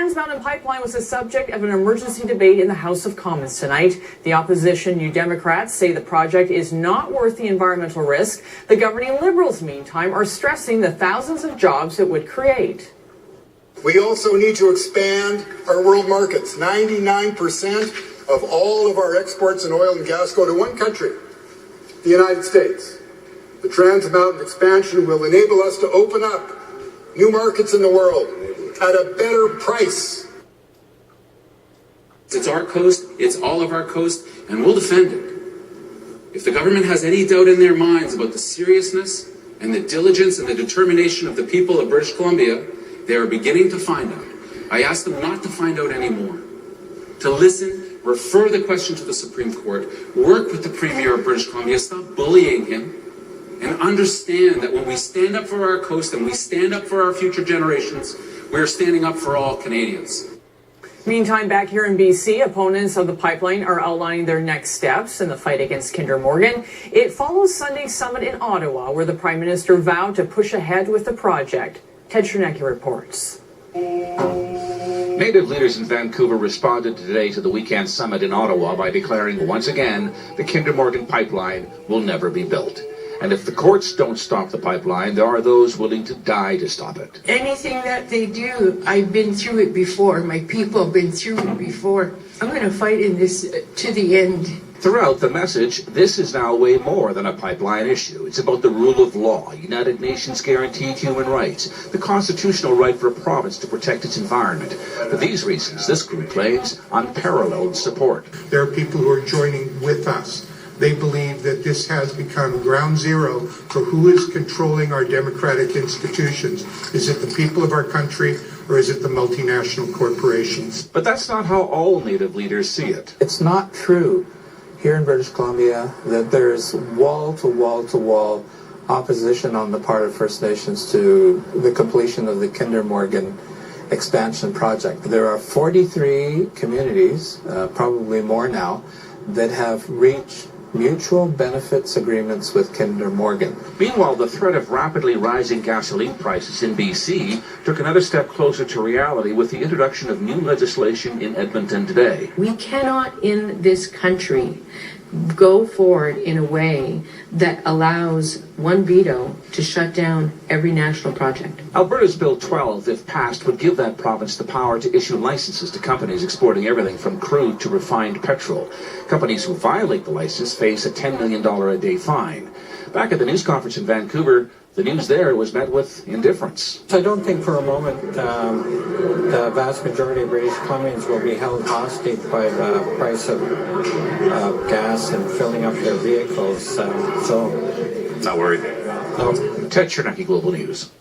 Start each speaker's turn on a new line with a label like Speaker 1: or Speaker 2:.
Speaker 1: Trans Mountain Pipeline was the subject of an emergency debate in the House of Commons tonight. The opposition, New Democrats, say the project is not worth the environmental risk. The governing Liberals, meantime, are stressing the thousands of jobs it would create.
Speaker 2: We also need to expand our world markets. 99% of all of our exports in oil and gas go to one country, the United States. The Trans Mountain expansion will enable us to open up new markets in the world at a better price.
Speaker 3: It's our coast, it's all of our coast, and we'll defend it. If the government has any doubt in their minds about the seriousness and the diligence and the determination of the people of British Columbia, they are beginning to find out. I ask them not to find out anymore, to listen, refer the question to the Supreme Court, work with the Premier of British Columbia, stop bullying him, and understand that when we stand up for our coast and we stand up for our future generations, we are standing up for all Canadians.
Speaker 1: Meantime, back here in BC, opponents of the pipeline are outlining their next steps in the fight against Kinder Morgan. It follows Sunday's summit in Ottawa, where the Prime Minister vowed to push ahead with the project. Ted Chernecki reports.
Speaker 4: Native leaders in Vancouver responded today to the weekend summit in Ottawa by declaring once again the Kinder Morgan pipeline will never be built. And if the courts don't stop the pipeline, there are those willing to die to stop it.
Speaker 5: Anything that they do, I've been through it before. My people have been through it before. I'm going to fight in this to the end.
Speaker 4: Throughout the message, this is now way more than a pipeline issue. It's about the rule of law, United Nations guaranteed human rights, the constitutional right for a province to protect its environment. For these reasons, this group claims unparalleled support.
Speaker 6: There are people who are joining with us. They believe that this has become ground zero for who is controlling our democratic institutions. Is it the people of our country, or is it the multinational corporations?
Speaker 4: But that's not how all Native leaders see it.
Speaker 7: It's not true here in British Columbia that there's wall-to-wall-to-wall opposition on the part of First Nations to the completion of the Kinder Morgan expansion project. There are 43 communities, probably more now, that have reached mutual benefits agreements with Kinder Morgan.
Speaker 4: Meanwhile, the threat of rapidly rising gasoline prices in BC took another step closer to reality with the introduction of new legislation in Edmonton today.
Speaker 5: We cannot in this country go forward in a way that allows one veto to shut down every national project.
Speaker 4: Alberta's Bill 12, if passed, would give that province the power to issue licenses to companies exporting everything from crude to refined petrol. Companies who violate the license face a $10 million a day fine. Back at the news conference in Vancouver, the news there was met with indifference.
Speaker 8: I don't think for a moment the vast majority of British Columbians will be held hostage by the price of gas and filling up their vehicles.
Speaker 4: Not worried.
Speaker 8: No.
Speaker 4: Ted Chernecki, Global News.